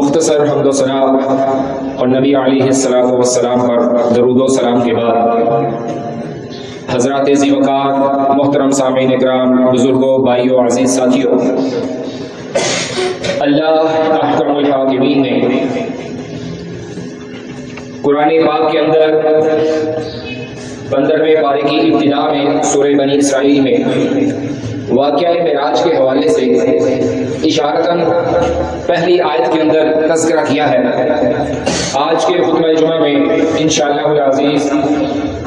مختصر حمد و ثنا اور نبی علیہ الصلوۃ والسلام پر درود و سلام کے بعد حضرات ذی وقار محترم سامعین اکرام، بزرگوں، بھائیوں، عزیز ساتھیوں، اللہ احکم الحاکمین نے قرآن پاک کے اندر 15ویں پارے کی ابتدا میں سورہ بنی اسرائیل میں واقعہ معراج کے حوالے سے اشارتاً پہلی آیت کے اندر تذکرہ کیا ہے۔ آج کے خطبہ جمعہ میں انشاءاللہ العزیز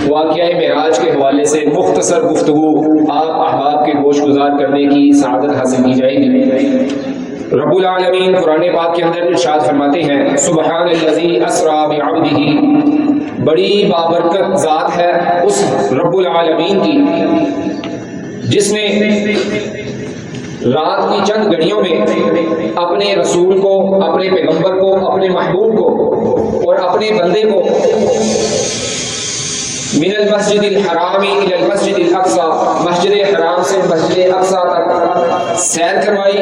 واقعہ معراج کے حوالے سے مختصر گفتگو آپ احباب کے گوش گزار کرنے کی سعادت حاصل کی جائے گی۔ رب العالمین قرآن پاک کے اندر ارشاد فرماتے ہیں، سبحان الذی اسریٰ بعبدہ، بڑی بابرکت ذات ہے اس رب العالمین کی جس نے رات کی چند گھڑیوں میں اپنے رسول کو، اپنے پیغمبر کو، اپنے محبوب کو اور اپنے بندے کو من المسجد الحرام الى المسجد الاقصی، مسجد حرام سے مسجد اقصی تک سیر کروائی،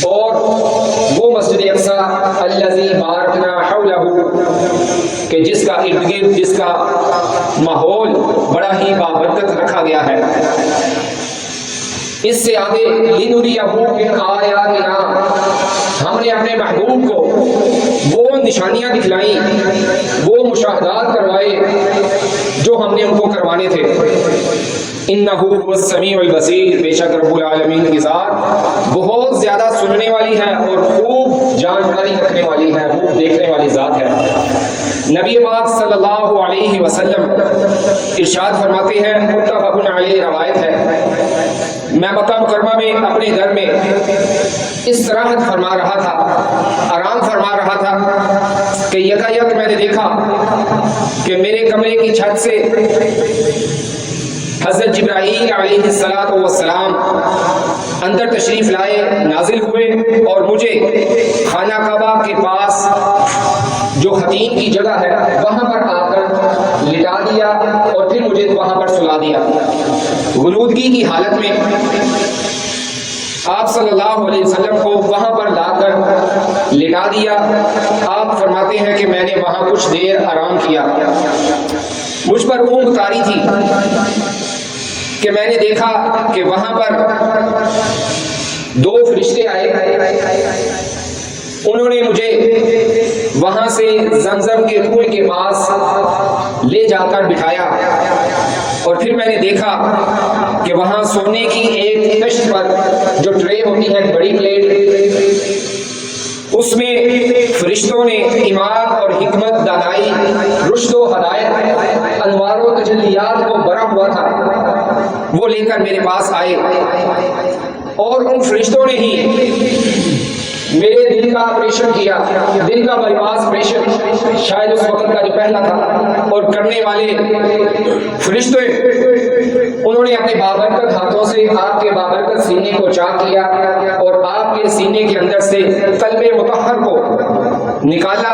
اور وہ مسجد اقصی الذی بارکنا حولہ، کہ جس کا ارد گرد، جس کا ماحول بڑا ہی بابرکت رکھا گیا ہے۔ اس سے آگے لنریہ من آیاتنا، ہم نے اپنے محبوب کو وہ نشانیاں دکھلائیں، وہ مشاہدات کروائے جو ہم نے ان کو کروانے تھے۔ انہ هو السمیع البصیر، بے شک رب العالمین کی ذات بہت زیادہ سننے والی ہے اور خوب جانکاری رکھنے والی ہے، خوب دیکھنے والی ذات ہے۔ نبی پاک صلی اللہ علیہ وسلم ارشاد فرماتے ہیں، متفق علیہ روایت ہے، میں مکہ مکرمہ میں اپنے گھر میں استراحت فرما رہا تھا، آرام فرما رہا تھا کہ یکایک میں نے دیکھا کہ میرے کمرے کی چھت سے حضرت جبرائیل علیہ السلام اندر تشریف لائے، نازل ہوئے اور مجھے خانہ کعبہ کے پاس جو خطین کی جگہ ہے وہاں پر آ کر لٹا دیا اور پھر مجھے وہاں پر سلا دیا۔ غنودگی کی حالت میں آپ صلی اللہ علیہ وسلم کو وہاں پر لا کر لٹا دیا۔ آپ فرماتے ہیں کہ میں نے وہاں کچھ دیر آرام کیا، مجھ پر اونگ طاری تھی کہ میں نے دیکھا کہ وہاں پر دو فرشتے آئے، انہوں نے مجھے وہاں سے زمزم کے کنویں کے پاس لے جا کر بٹھایا، اور پھر میں نے دیکھا کہ وہاں سونے کی ایک کشت پر جو ٹرے ہوتی ہے، بڑی پلیٹ، اس میں فرشتوں نے ایمان اور حکمت، دانائی، رشد و ہدایت، انوار و تجلیات کو بھرا ہوا تھا، وہ لے کر میرے پاس آئے، اور ان فرشتوں نے ہی میرے دل کا آپریشن کیا، دل کا بائی پاس آپریشن شاید اس وقت کا جو پہلا تھا، اور کرنے والے فرشتے انہوں نے اپنے بابرکت ہاتھوں سے آپ کے بابرکت سینے کو چاک کیا اور آپ کے سینے کے اندر سے قلب مطہر کو نکالا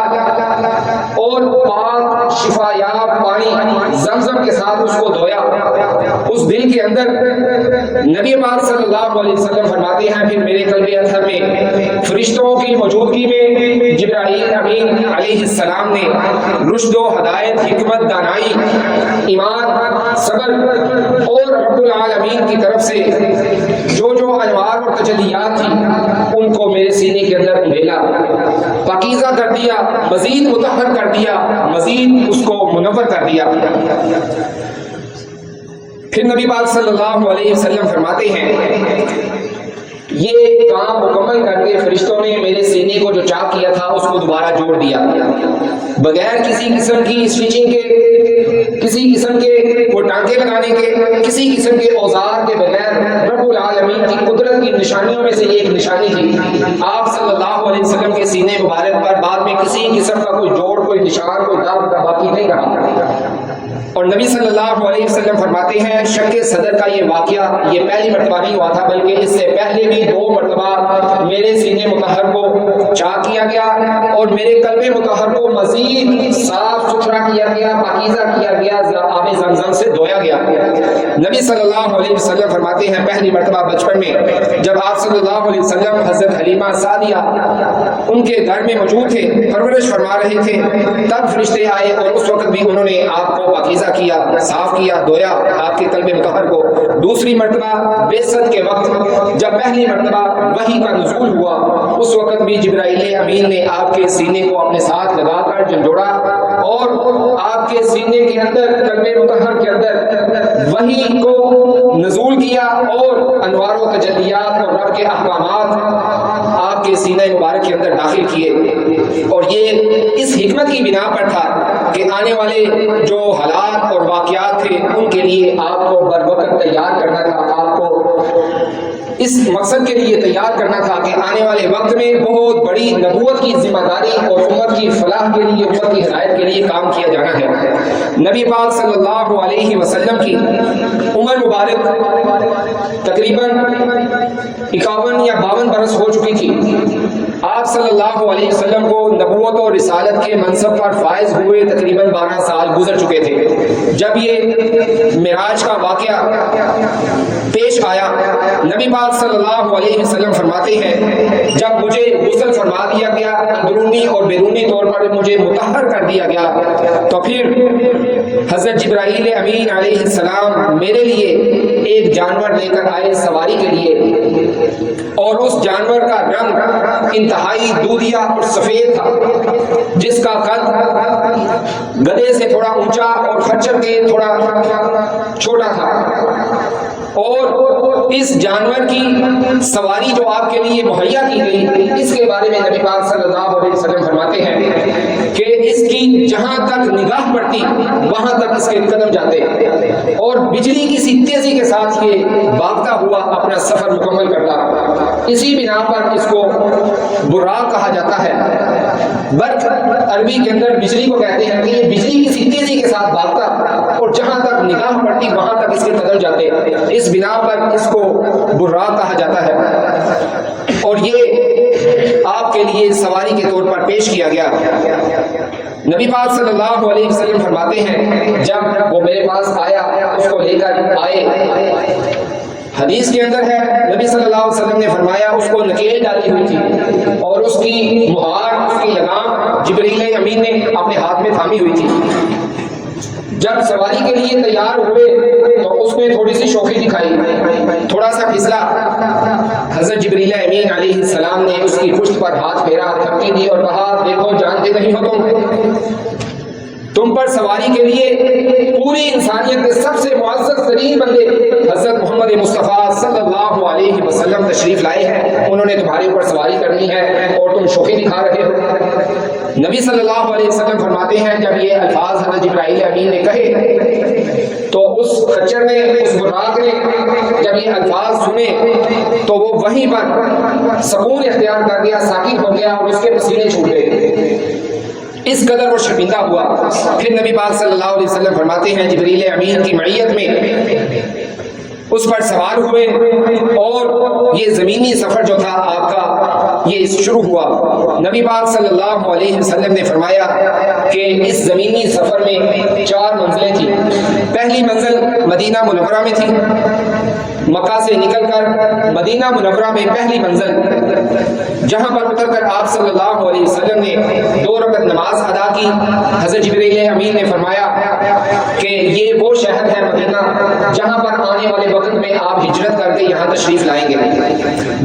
اور پاک شفا یاب پانی زمزم کے ساتھ اس کو دھویا۔ اس دل کے اندر نبی پاک صلی اللہ علیہ وسلم فرماتے ہیں، پھر میرے قلب اطہر میں فرشتوں کی موجودگی میں جبرائیل امین علیہ السلام نے رشد و ہدایت، حکمت، دانائی، ایمان، صبر اور رب العالمین کی طرف سے جو جو انوار اور تجلیات تھی ان کو میرے سینے کے اندر انڈیلا، پاکیزہ کر دیا، مزید مطہر کر دیا، مزید اس کو منور کر دیا۔ پھر نبی پاک صلی اللہ علیہ وسلم فرماتے ہیں، یہ کام مکمل کر کے فرشتوں نے میرے سینے کو جو چاک کیا تھا اس کو دوبارہ جوڑ دیا، بغیر کسی قسم کی اسٹیچنگ کے، کسی قسم کے وہ ٹانکے لگانے کے، کسی قسم کے اوزار کے بغیر۔ رب العالمین کی قدرت کی نشانیوں میں سے یہ ایک نشانی تھی، آپ صلی اللہ علیہ وسلم کے سینے مبارک پر بعد میں کسی قسم کا کوئی جوڑ، کوئی نشان، کوئی داغ باقی نہیں رہا۔ اور نبی صلی اللہ علیہ وسلم فرماتے ہیں شق صدر کا یہ واقعہ یہ پہلی مرتبہ نہیں ہوا تھا، بلکہ اس سے پہلے بھی 2 مرتبہ میرے سینے مطہر کو چاک کیا گیا اور میرے قلب مطہر کو مزید صاف ستھرا کیا گیا، پاکیزہ کیا گیا، آب زمزم سے دھویا گیا۔ نبی صلی اللہ علیہ وسلم فرماتے ہیں پہلی مرتبہ بچپن میں جب آپ صلی اللہ علیہ وسلم حضرت حلیمہ سعدیہ ان کے گھر میں موجود تھے، پرورش فرما رہے تھے، تب فرشتے آئے اور اس وقت بھی انہوں نے آپ کو پاکیزہ کیا، صاف کیا، دھویا آپ کے قلب مطہر کو۔ دوسری مرتبہ بعثت کے وقت جب پہلی مرتبہ وحی کا نزول ہوا، اس وقت بھی جبرائیل امین نے آپ کے سینے کو اپنے ساتھ لگا کر جھنجھوڑا اور آپ کے سینے کے اندر، قلب مطہر کے اندر وحی کو نزول کیا اور انوار و تجلیات اور رب کے احکامات آپ کے سینہ مبارک کے اندر داخل کیے۔ اور یہ اس حکمت کی بنا پر تھا کہ آنے والے جو حالات اور واقعات تھے ان کے لیے آپ کو بروقت تیار کرنا تھا، آپ کو اس مقصد کے لیے تیار کرنا تھا کہ آنے والے وقت میں بہت بڑی نبوت کی ذمہ داری اور امت کی فلاح کے لیے، امت کی ہدایت کے لیے کام کیا جانا ہے۔ نبی پاک صلی اللہ علیہ وسلم کی عمر مبارک تقریباً 51 یا 52 برس ہو چکی تھی۔ آپ صلی اللہ علیہ وسلم کو نبوت اور رسالت کے منصب پر فائز ہوئے تقریباً 12 سال گزر چکے تھے جب یہ معراج کا واقعہ پیش آیا۔ نبی پاک صلی اللہ علیہ وسلم فرماتے ہیں جب مجھے غسل فرما دیا گیا، اندرونی اور بیرونی طور پر مجھے مطہر کر دیا گیا، تو پھر حضرت جبرائیل امین علیہ السلام میرے لیے ایک جانور لے کر آئے سواری کے لیے، اور اس جانور کا رنگ انتہائی دودھیا اور سفید تھا، جس کا قد گدھے سے تھوڑا اونچا اور خچر کے تھوڑا چھوٹا تھا۔ اور اس جانور کی سواری جو آپ کے لیے مہیا کی گئی، اس کے بارے میں نبی پاک صلی اللہ علیہ وسلم فرماتے ہیں کہ اس کی جہاں تک نگاہ پڑتی وہاں تک اس کے قدم جاتے، اور بجلی کی سی تیزی کے ساتھ یہ بھاگتا ہوا اپنا سفر مکمل کرتا۔ اسی بنا پر اس کو براق کہا جاتا ہے۔ برق عربی کے اندر بجلی کو کہتے ہیں کہ یہ بجلی کی سی تیزی کے ساتھ بھاگتا اور جہاں تک نگاہ پڑتی وہاں تک اس کے قدم جاتے، اس بنا پر اس کو براق کہا جاتا ہے، اور یہ آپ کے لیے سواری کے طور پر پیش کیا گیا۔ نبی پاک صلی اللہ علیہ وسلم فرماتے ہیں جب وہ میرے پاس آیا، اس کو لے کر آئے، حدیث کے اندر ہے نبی صلی اللہ علیہ وسلم نے فرمایا اس کو نکیل ڈالی ہوئی تھی اور اس کی مہار، اس کی لگام جبرائیل امین نے اپنے ہاتھ میں تھامی ہوئی تھی۔ جب سواری کے لیے تیار ہوئے تو اس نے تھوڑی سی شوخی دکھائی، تھوڑا سا پھسلا۔ حضرت جبرائیل امین علیہ السلام نے اس کی پشت پر ہاتھ پھیرا، تھپکی دی اور کہا دیکھو جانتے نہیں ہو تم پر سواری کے لیے پوری انسانیت کے سب سے معزز ترین بندے حضرت محمد مصطفیٰ صلی اللہ علیہ وسلم تشریف لائے ہیں، انہوں نے تمہارے اوپر سواری کرنی ہے اور تم شوخی دکھا رہے ہو۔ نبی صلی اللہ علیہ وسلم فرماتے ہیں جب یہ الفاظ حضرت جبرائیل امین نے کہے تو اس خچر نے، اس براق نے جب یہ الفاظ سنے تو وہ وہیں پر سکون اختیار کر گیا، ساکت ہو گیا اور اس کے پسینے چھوٹ گئے، اس قدر وہ شرمندہ ہوا۔ پھر نبی پاک صلی اللہ علیہ وسلم فرماتے ہیں جبرائیل امین کی معیت میں اس پر سوار ہوئے اور یہ زمینی سفر جو تھا آپ کا یہ شروع ہوا۔ نبی پاک صلی اللہ علیہ وسلم نے فرمایا کہ اس زمینی سفر میں 4 منزلیں تھیں۔ پہلی منزل مدینہ منورہ میں تھی، مکہ سے نکل کر مدینہ منورہ میں پہلی منزل جہاں پر اتر کر آپ صلی اللہ علیہ وسلم نے 2 رکعت نماز ادا کی۔ حضرت جبرائیل امین نے فرمایا کہ یہ وہ شہر ہے مدینہ جہاں پر آنے والے وقت میں آپ ہجرت کر کے یہاں تشریف لائیں گے۔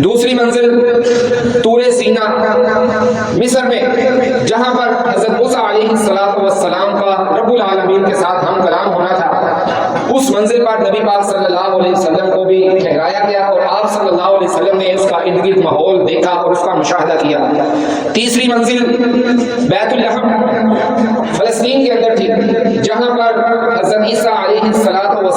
دوسری منزل طور سینا مصر میں جہاں پر حضرت موسیٰ علیہ السلام کا رب العالمین کے ساتھ ہم کلام ہونا تھا، اس منزل پر نبی پاک صلی اللہ علیہ وسلم کو بھی ٹھہرایا گیا اور آپ صلی اللہ علیہ وسلم نے اس کا ارد گرد ماحول دیکھا اور اس کا مشاہدہ کیا۔ تیسری منزل بیت اللحم فلسطین کے اندر تھی جہاں پر حضرت عیسیٰ علیہ السلام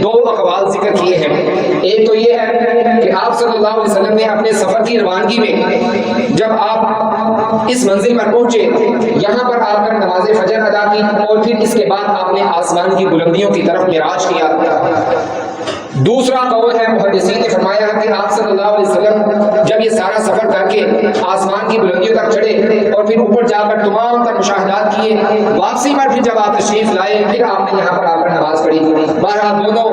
2 اقوال ذکر کیے ہیں۔ ایک تو یہ ہے کہ آپ صلی اللہ علیہ وسلم نے اپنے سفر کی روانگی میں جب آپ اس منزل پر پہنچے، یہاں پر آپ نے نماز فجر ادا کی اور پھر اس کے بعد آپ نے آسمان کی بلندیوں کی طرف معراج کیا۔ دوسرا قول ہے، محدثین نے فرمایا کہ آپ صلی اللہ علیہ وسلم جب یہ سارا سفر کر کے آسمان کی بلندیوں تک چڑھے اور پھر اوپر جا کر تمام تر مشاہدات کیے، واپسی پر پھر جب آپ تشریف لائے پھر آپ نے یہاں پر آ کر نماز پڑھی۔ بہرحال دونوں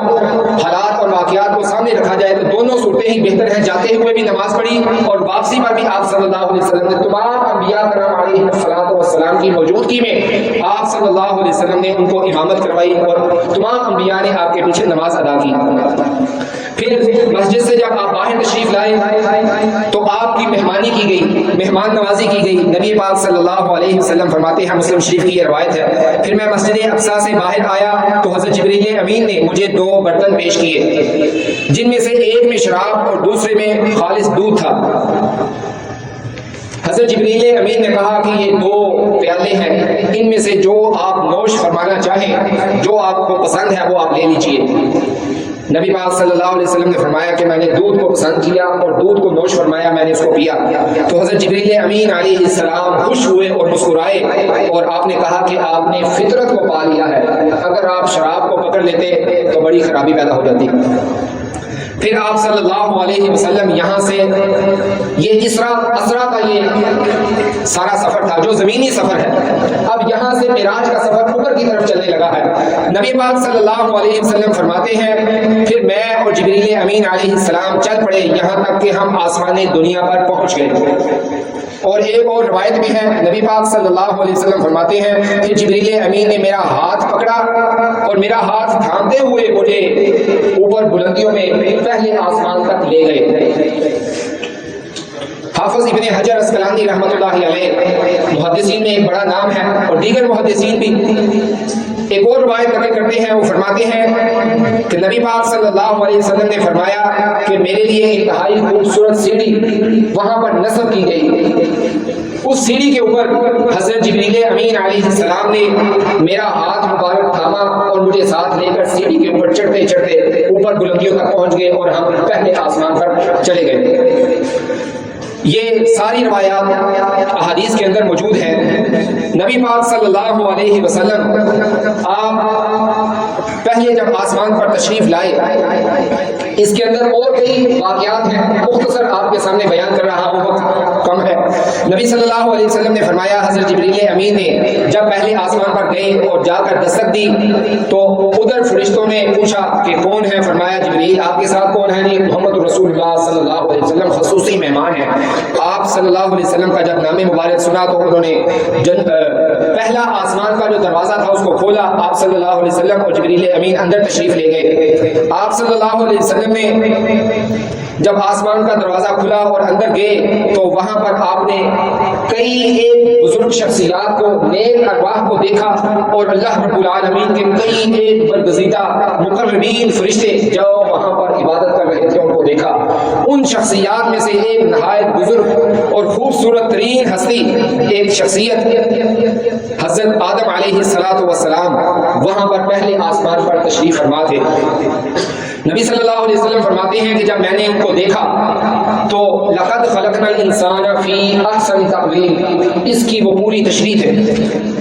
حالات اور واقعات کو سامنے رکھا جائے تو دونوں صورتیں ہی بہتر ہیں، جاتے ہوئے بھی نماز پڑھی اور واپسی پر بھی آپ صلی اللہ علیہ وسلم نے تمام انبیاء کرام علیہ السلام کی موجودگی میں آپ صلی اللہ علیہ وسلم نے ان کو امامت کروائی اور تمام انبیاء نے آپ کے پیچھے نماز ادا کی۔ پھر مسجد سے جب آپ باہر تشریف لائے تو آپ کی مہمانی کی گئی، مہمان نوازی کی گئی۔ نبی پاک صلی اللہ علیہ وسلم فرماتے ہیں، مسلم شریف کی یہ روایت ہے، پھر میں مسجد اقصیٰ سے باہر آیا تو حضرت جبریل امین نے مجھے 2 برتن پیش کیے، جن میں سے ایک میں شراب اور دوسرے میں خالص دودھ تھا۔ حضرت جبریل امین نے کہا کہ یہ 2 پیالے ہیں، ان میں سے جو آپ نوش فرمانا چاہیں، جو آپ کو پسند ہے وہ آپ لے لیجئے۔ نبی پاک صلی اللہ علیہ وسلم نے فرمایا کہ میں نے دودھ کو پسند کیا اور دودھ کو نوش فرمایا، میں نے اس کو پیا۔ تو حضرت جبریل امین علیہ السلام خوش ہوئے اور مسکرائے اور آپ نے کہا کہ آپ نے فطرت کو پا لیا ہے، اگر آپ شراب کو پکڑ لیتے تو بڑی خرابی پیدا ہو جاتی۔ پھر آپ صلی اللہ علیہ وسلم یہاں سے یہ اسرا کا یہ سارا سفر تھا جو زمینی سفر ہے، اب یہاں سے معراج کا سفر اوپر کی طرف چلنے لگا ہے۔ نبی پاک صلی اللہ علیہ وسلم فرماتے ہیں، پھر میں اور جبریل امین علیہ السلام چل پڑے یہاں تک کہ ہم آسمان دنیا پر پہنچ گئے۔ اور ایک اور روایت بھی ہے، نبی پاک صلی اللہ علیہ وسلم فرماتے ہیں کہ جبریل امین نے میرا ہاتھ پکڑا اور میرا ہاتھ تھامتے ہوئے مجھے اوپر بلندیوں میں پہلے آسمان تک لے گئے۔ حافظ ابن حجر اسقلانی رحمۃ اللہ علیہ محدثین میں ایک بڑا نام ہے اور دیگر محدثین بھی ایک اور روایت نقل کرتے ہیں، وہ فرماتے ہیں کہ نبی پاک صلی اللہ علیہ وسلم نے فرمایا کہ میرے لیے انتہائی خوبصورت سیڑھی وہاں پر نصب کی گئی، اس سیڑھی کے اوپر حضرت جبریل امین علیہ السلام نے میرا ہاتھ مبارک تھاما اور مجھے ساتھ لے کر سیڑھی کے اوپر چڑھتے چڑھتے اوپر بلندیوں تک پہنچ گئے اور ہم پہلے آسمان پر چلے گئے۔ یہ ساری روایات احادیث کے اندر موجود ہیں۔ نبی پاک صلی اللہ علیہ وسلم آپ پہلے جب آسمان پر تشریف لائے، اس کے اندر اور کئی واقعات ہیں، مختصر آپ کے سامنے بیان کر رہا ہوں، وقت کم ہے۔ نبی صلی اللہ علیہ وسلم نے فرمایا، حضرت جبریل امین نے جب پہلے آسمان پر گئے اور جا کر دستک دی تو ادھر فرشتوں نے پوچھا کہ کون ہے؟ فرمایا جبریل۔ آپ کے ساتھ کون ہے؟ نہیں، محمد رسول اللہ صلی اللہ علیہ وسلم خصوصی مہمان ہیں۔ آپ صلی اللہ علیہ وسلم کا جب نام مبارک سنا تو انہوں نے پہلا آسمان کا جو دروازہ تھا اس کو کھولا، آپ صلی اللہ علیہ وسلم اور جبریل امین اندر تشریف لے گئے۔ آپ صلی اللہ علیہ وسلم نے جب آسمان کا دروازہ کھلا اور اندر گئے تو وہاں پر آپ نے کئی ایک بزرگ شخصیات کو، نیک ارواح کو دیکھا اور اللہ رب العالمین کے کئی ایک برگزیدہ مقربین فرشتے جو وہاں پر عبادت کر رہے تھے ان کو دیکھا۔ ان شخصیات میں سے ایک نہایت بزرگ اور خوبصورت ترین ہستی، ایک شخصیت حضرت آدم علیہ السلام وہاں پر پہلے آسمان پر تشریف فرما تھے۔ نبی صلی اللہ علیہ وسلم فرماتے ہیں کہ جب میں نے ان کو دیکھا تو لقد خلقنا الانسان فی احسن تقویم، اس کی وہ پوری تشریح ہے۔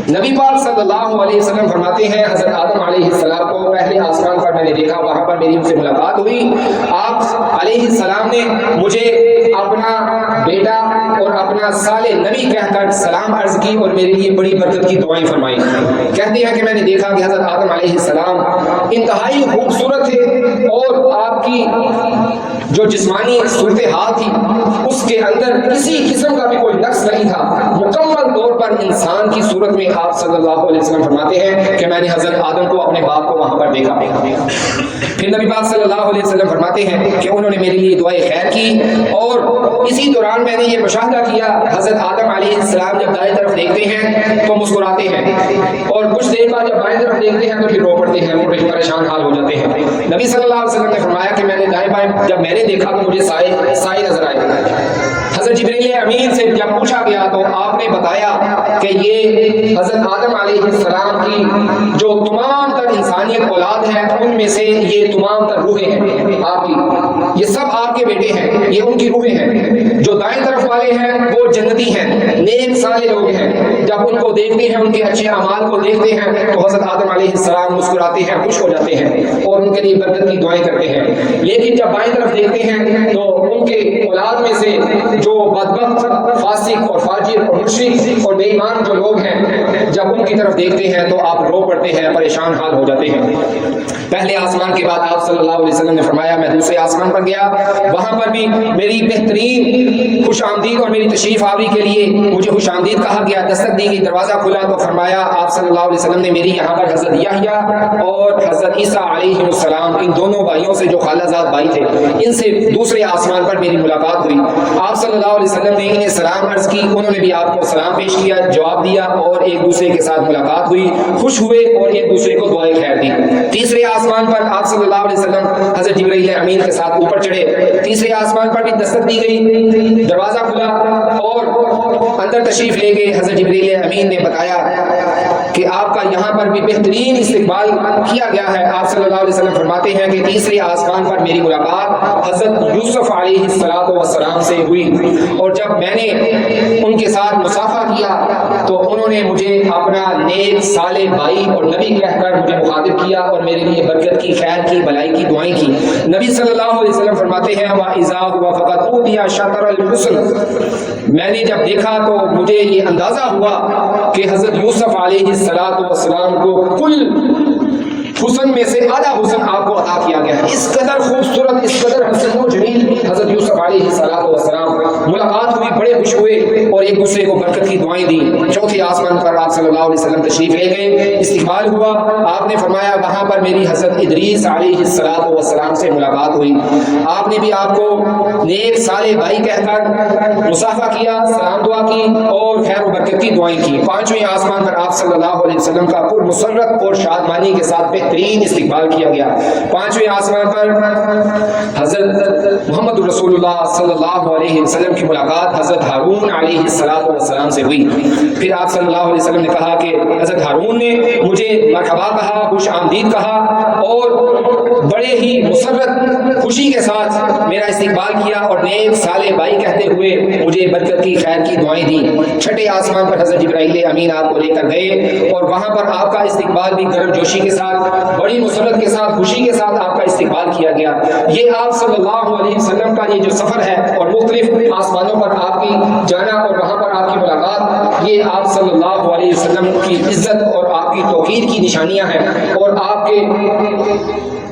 نبی پاک صلی اللہ علیہ وسلم فرماتے ہیں حضرت آدم علیہ السلام کو پہلے آسمان پر میں نے دیکھا، وہاں پر میری ان سے ملاقات ہوئی۔ آپ علیہ السلام نے مجھے اپنا بیٹا اور اپنا صالح نبی کہہ کر سلام عرض کی اور میرے لیے بڑی برکت کی دعائیں فرمائیں۔ کہتے ہیں کہ میں نے دیکھا کہ حضرت آدم علیہ السلام انتہائی خوبصورت تھے اور آپ کی جو جسمانی صورتحال تھی اس کے اندر کسی قسم کا بھی کوئی نقص نہیں تھا، مکمل طور پر انسان کی صورت میں آپ صلی اللہ علیہ وسلم فرماتے ہیں کہ میں نے حضرت آدم کو اپنے باپ کو وہاں پر دیکھا۔ پھر نبی پاک صلی اللہ علیہ وسلم فرماتے ہیں کہ انہوں نے میرے لیے دعائیں خیر کی اور اسی دوران میں نے یہ مشاہدہ کیا، حضرت آدم علیہ السلام جب دائیں طرف دیکھتے ہیں تو مسکراتے ہیں اور کچھ دیر بعد جب بائیں طرف دیکھتے ہیں تو پھر رو پڑتے ہیں، وہ پریشان حال ہو جاتے ہیں۔ نبی صلی اللہ علیہ وسلم نے فرمایا کہ میں نے دائیں بائیں جب میں نے دیکھا تو مجھے سائے نظر آئے۔ حضرت جبریل امین سے جب پوچھا گیا تو آپ نے بتایا کہ یہ حضرت آدم علیہ السلام کی جو تمام تر انسانیت اولاد ہے ان میں سے یہ تمام تر روحیں ہیں آپ کی، یہ سب آپ کے بیٹے ہیں، یہ ان کی روحیں ہیں۔ جو دائیں طرف والے ہیں وہ جنتی ہیں، نیک صالح لوگ ہیں، جب ان کو دیکھتے ہیں، ان کے اچھے اعمال کو دیکھتے ہیں تو حضرت آدم علیہ السلام مسکراتے ہیں، خوش ہو جاتے ہیں اور ان کے لیے برکت کی دعائیں کرتے ہیں۔ لیکن جب بائیں طرف دیکھتے ہیں تو ان کے اولاد میں سے جو بدبخت، فاسق اور فاجر اور مشرک اور بے ایمان جو لوگ ہیں، جب ان کی طرف دیکھتے ہیں تو آپ رو پڑتے ہیں، پریشان حال ہو جاتے ہیں۔ پہلے آسمان کے بعد آپ صلی اللہ علیہ وسلم نے فرمایا میں دوسرے آسمان پر گیا، وہاں پر بھی میری بہترین خوش آمدید اور میری تشریف آوری کے لیے مجھے خوش آمدید کہا گیا، دستک دی گئی، دروازہ کھلا تو فرمایا آپ صلی اللہ علیہ وسلم نے میری یہاں پر حضرت یحییٰ اور حضرت عیسیٰ علیہ السلام، ان دونوں بھائیوں سے جو خالہ زاد بھائی تھے، ان سے دوسرے آسمان پر میری ملاقات ہوئی۔ آپ صلی اللہ علیہ وسلم نے انہیں سلام عرض کی، انہوں نے بھی آپ کو سلام پیش کیا، جواب دیا اور ایک دوسرے کے ساتھ ملاقات ہوئی، خوش ہوئے اور ایک دوسرے کو دعائیں خیر دی۔ تیسرے آسمان پر آپ صلی اللہ علیہ وسلم حضرت جبرائیل امین کے ساتھ اوپر چڑھے، تیسرے آسمان پر بھی دستک دی گئی، دروازہ کھلا اور اندر تشریف لے گئے۔ حضرت جبرائیل امین نے بتایا کہ آپ کا یہاں پر بھی بہترین استقبال کیا گیا ہے۔ آپ صلی اللہ علیہ وسلم فرماتے ہیں کہ تیسرے آسمان پر میری ملاقات حضرت یوسف علیہ السلام سے ہوئی، اور جب میں نے ان کے ساتھ مصافحہ کیا تو انہوں نے مجھے اپنا نیک صالح بھائی اور نبی کہہ کر مجھے مخاطب کیا اور میرے لیے برکت کی، خیر کی، بھلائی کی دعائیں کی۔ نبی صلی اللہ علیہ وسلم فرماتے ہیں وَإِذَا هُوَ فَقَدْ أُوتِيَ شَطْرَ الْحُسْنِ، میں نے جب دیکھا تو مجھے یہ اندازہ ہوا کہ حضرت یوسف علیہ السلام کو کل حسن میں سے آدھا حسن آپ کو عطا کیا گیا ہے۔ اس قدر خوبصورت، اس قدر حسن و جمیل حضرت یوسف علیہ السلام، ملاقات ہوئی، بڑے خوش ہوئے اور ایک دوسرے کو برکت کی دعائیں دی۔ چوتھے آسمان پر آپ صلی اللہ علیہ وسلم تشریف لے گئے، استقبال ہوا، آپ نے فرمایا وہاں پر میری حضرت ادریس علیہ السلام سے ملاقات ہوئی، آپ نے بھی آپ کو نیک صالح بھائی کہہ کر مصافحہ کیا، سلام دعا کی اور خیر و برکت کی دعائیں کی۔ پانچویں آسمان پر آپ صلی اللہ علیہ وسلم کا پر مسرت اور شادمانی کے ساتھ بہترین استقبال کیا گیا۔ پانچویں آسمان پر حضرت محمد رسول اللہ صلی اللہ علیہ وسلم کی ملاقات حضرت ہارون علیہ السلام سے ہوئی۔ پھر آپ صلی اللہ علیہ وسلم نے کہا کہ حضرت ہارون نے مجھے مرحبا کہا، خوش آمدید کہا اور بڑے ہی مسرت خوشی کے ساتھ میرا استقبال کیا اور نیک صالح بھائی کہتے ہوئے مجھے برکت کی، خیر کی دعائیں دی۔ چھٹے آسمان پر حضرت جبرائیل امین آپ کو لے کر گئے اور وہاں پر آپ کا استقبال بھی گرم جوشی کے ساتھ، بڑی مسرت کے ساتھ، خوشی کے ساتھ آپ کا استقبال کیا گیا۔ یہ آپ صلی اللہ علیہ وسلم کا یہ جو سفر ہے اور مختلف آسمانوں پر آپ کی جانا اور وہاں پر آپ کی ملاقات، یہ آپ صلی اللہ علیہ وسلم کی عزت اور آپ کی توقیر کی نشانیاں ہیں اور آپ کے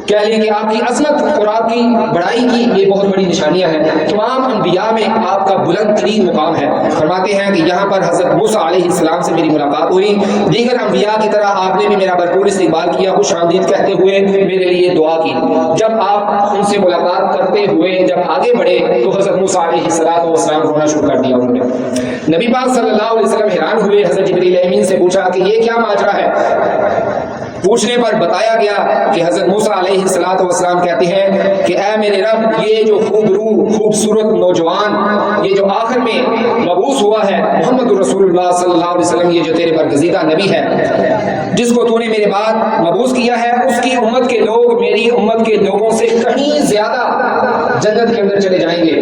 کہہ لیں کہ آپ کی عظمت اور آپ کی بڑائی کی یہ بہت بڑی نشانیاں ہیں۔ تمام انبیاء میں آپ کا بلند ترین مقام ہے۔ فرماتے ہیں کہ یہاں پر حضرت موسیٰ علیہ السلام سے میری ملاقات ہوئی، دیگر انبیاء کی طرح آپ نے بھی میرا بھرپور استقبال کیا، خوش آمدید کہتے ہوئے میرے لیے دعا کی۔ جب آپ ان سے ملاقات کرتے ہوئے جب آگے بڑھے تو حضرت موسیٰ علیہ السلام رونا شروع کر دیا انہوں نے۔ نبی پاک صلی اللہ علیہ وسلم حیران ہوئے، حضرت جبرائیل امین سے پوچھا کہ یہ کیا ماجرا ہے؟ پوچھنے پر بتایا گیا کہ حضرت موسیٰ علیہ السلام کہتے ہیں کہ اے میرے رب، یہ جو خوبصورت نوجوان، یہ جو آخر میں مبعوث ہوا ہے، محمد رسول اللہ صلی اللہ علیہ وسلم، یہ جو تیرے برگزیدہ نبی ہے، جس کو تو نے میرے بعد مبعوث کیا ہے، اس کی امت کے لوگ میری امت کے لوگوں سے کہیں زیادہ جنت کے اندر چلے جائیں گے،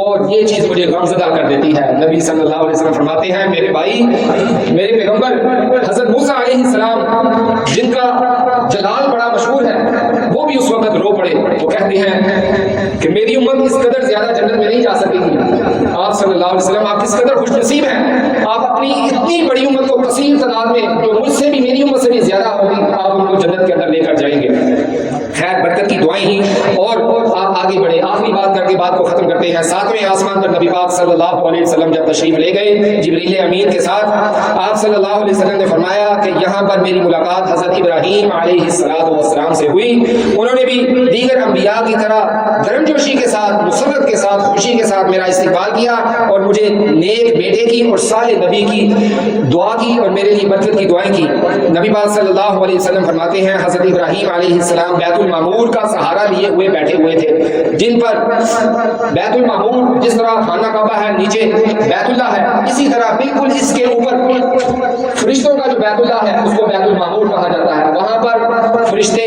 اور یہ چیز مجھے غمزدہ کر دیتی ہے۔ نبی صلی اللہ علیہ وسلم فرماتے ہیں میرے بھائی، میرے پیغمبر حضرت موسیٰ علیہ السلام جن کا جلال بڑا مشہور ہے، وہ بھی اس وقت رو پڑے، وہ کہتے ہیں کہ میری امت اس قدر زیادہ جنت میں نہیں جا سکے گی۔ آپ صلی اللہ علیہ وسلم آپ کس قدر خوش نصیب ہیں، آپ اپنی اتنی بڑی امت کو کثیر تعداد میں جو مجھ سے بھی، میری امت سے بھی زیادہ ہوگی، آپ ان کو جنت کے اندر لے کر جائیں گے۔ خیر برکت کی دعائیں ہی اور آپ آگے بڑھے۔ آخری بات کر کے بات کو ختم کرتے ہیں۔ ساتویں آسمان پر نبی پاک صلی اللہ علیہ وسلم جب تشریف لے گئے جبرائیل امین کے ساتھ، آپ صلی اللہ علیہ وسلم نے فرمایا کہ یہاں پر میری ملاقات حضرت ابراہیم علیہ السلام سے ہوئی۔ انہوں نے بھی دیگر انبیاء کی طرح گرم جوشی کے ساتھ، مسرت کے ساتھ، خوشی کے ساتھ میرا استقبال کیا اور مجھے نیک بیٹے کی اور صالح نبی کی دعا کی اور میرے لیے برکت کی دعائیں کی۔ نبی پاک صلی اللہ علیہ وسلم فرماتے ہیں حضرت ابراہیم علیہ السلام بیت المعمور کا سہارا لیے ہوئے بیٹھے ہوئے تھے، جن پر بیت بیت المعمور جس طرح خانہ کعبہ ہے نیچے بیت اللہ ہے، اسی طرح بالکل اس کے اوپر فرشتوں کا جو بیت اللہ ہے اس کو بیت المعمور کہا جاتا ہے۔ وہاں پر فرشتے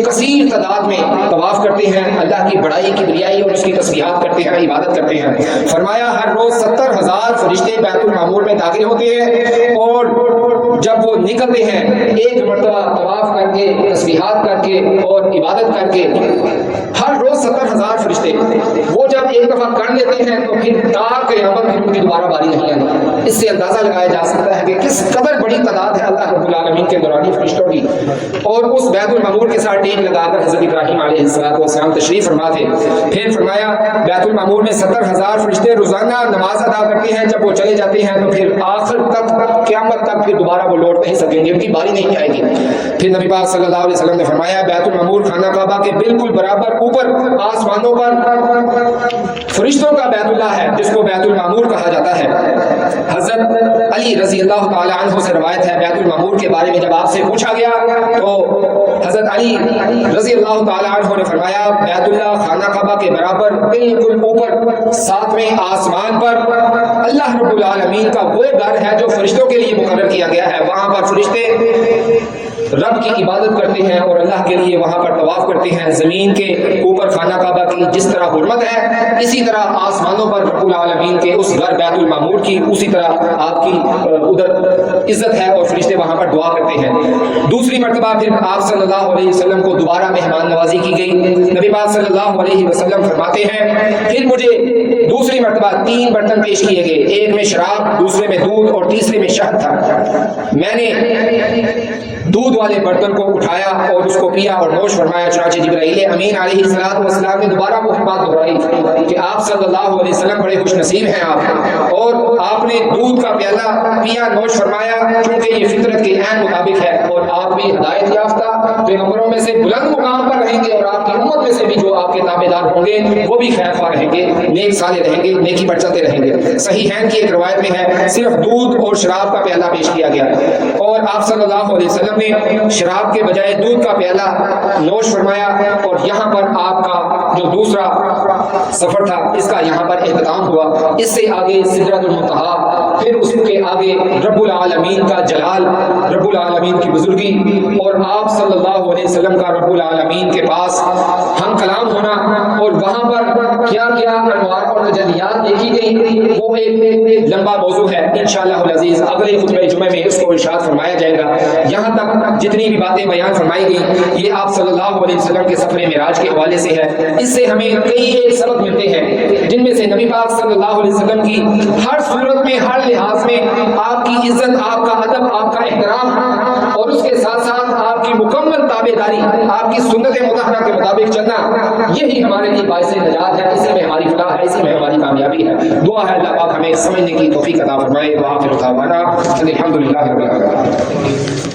کثیر تعداد میں طواف کرتے ہیں، اللہ کی بڑائی کبریائی اور اس کی تسبیحات کرتے ہیں، عبادت کرتے ہیں۔ فرمایا ہر روز 70,000 فرشتے بیت المعمور میں داخل ہوتے ہیں، اور جب وہ نکلتے ہیں ایک مرتبہ طواف کر کے، تسبیحات کر کے اور عبادت کر کے، ہر روز 70,000 فرشتے وہ جب ایک دفعہ کر لیتے ہیں تو پھر تا قیامت کی ان کی دوبارہ باری نہیں آتی۔ اس سے اندازہ لگایا جا سکتا ہے کہ کس قدر بڑی تعداد ہے اللہ رب العالمین کے نورانی فرشتوں کی۔ اور اس بیت المعمور کے ساتھ ٹیک لگا کر حضرت ابراہیم علیہ السلام تشریف فرما تھے۔ پھر فرمایا بیت المعمور میں 70,000 فرشتے روزانہ نماز ادا کرتے ہیں، جب وہ چلے جاتے ہیں تو پھر آخر تک قیامت تک پھر دوبارہ وہ لوٹ نہیں سکیں گے، ان کی باری نہیں آئے گی۔ پھر نبی پاک صلی اللہ علیہ وسلم نے فرمایا بیت المعمور خانہ کعبہ کے بالکل برابر اوپر آسمانوں پر فرشتوں کا بیت اللہ ہے جس کو بیت المعمور کہا جاتا ہے۔ حضرت علی رضی اللہ تعالی عنہ سے روایت ہے، بیت المعمور کے بارے میں جب آپ سے پوچھا گیا تو حضرت علی رضی اللہ تعالی عنہ نے فرمایا بیت اللہ خانہ کعبہ کے برابر بالکل اوپر 7ویں آسمان پر اللہ رب العالمین کا وہ گھر ہے جو فرشتوں کے لیے مقرر کیا گیا ہے۔ وہاں پر فرشتے رب کی عبادت کرتے ہیں اور اللہ کے لیے وہاں پر طواف کرتے ہیں۔ زمین کے اوپر خانہ کعبہ کی جس طرح حرمت ہے، اسی طرح آسمانوں پر رب العالمین کے اس گھر بیت المعمور کی اسی طرح آپ کی ادھر عزت ہے اور فرشتے وہاں پر دعا کرتے ہیں۔ دوسری مرتبہ پھر آپ صلی اللہ علیہ وسلم کو دوبارہ مہمان نوازی کی گئی۔ نبی پاک صلی اللہ علیہ وسلم فرماتے ہیں پھر مجھے دوسری مرتبہ 3 برتن پیش کیے گئے، ایک میں شراب، دوسرے میں دودھ اور تیسرے میں شہد تھا۔ میں نے دودھ والے برتن کو اٹھایا اور اس کو پیا اور نوش فرمایا، چنانچہ جبرائیل امین علیہ السلام نے دوبارہ وہ بات دہرائی کہ آپ صلی اللہ علیہ وسلم بڑے خوش نصیب ہیں آپ، اور آپ نے دودھ کا پیالہ پیا، نوش فرمایا، چونکہ یہ فطرت کے عین مطابق ہے، اور آپ بھی ہدایت یافتہ پیغمبروں میں سے بلند مقام پر رہیں گے، اور آپ کی امت میں سے بھی جو آپ کے تابعدار ہوں گے وہ بھی خیر خواہ رہیں گے، نیک صالح رہیں گے، نیکی پر چلتے رہیں گے۔ صحیحین کی ایک روایت میں ہے صرف دودھ اور شراب کا پیالہ پیش کیا گیا، اور آپ صلی اللہ علیہ وسلم نے شراب کے بجائے دودھ کا پیالہ نوش فرمایا، اور یہاں پر آپ کا جو دوسرا سفر تھا اس کا یہاں پر اختتام ہوا۔ اس سے آگے سدرۃ المنتہا، پھر اس کے آگے رب العالمین کا جلال، رب العالمین کی بزرگی، اور آپ صلی اللہ علیہ وسلم کا رب العالمین کے پاس ہم کلام ہونا، اور وہاں پر کیا کیا انوار اور تجلیات دیکھی گئی وہ ایک لمبا موضوع ہے، انشاءاللہ العزیز اگلے خطبہ جمعہ میں اس کو ارشاد فرمایا جائے گا۔ یہاں تک جتنی بھی باتیں بیان فرمائی گئی یہ آپ صلی اللہ علیہ وسلم کے سفر معراج کے حوالے سے ہے۔ اس سے ہمیں کئی ایک سبق ملتے ہیں، جن میں سے نبی پاک صلی اللہ علیہ وسلم کی ہر صورت میں، ہر لحاظ میں آپ کی عزت، آپ کا ادب، آپ کا احترام، اور اس کے ساتھ ساتھ آپ کی مکمل تابعداری، آپ کی سنت مطہرہ کے مطابق چلنا، یہی ہمارے لیے باعث نجات ہے، اسی میں ہماری فلاح ہے، اسی میں ہماری کامیابی ہے۔ دعا ہے اللہ پاک ہمیں سمجھنے کی توفیق عطا فرمائے۔ وآخر دعوانا الحمدللہ رب العالمین۔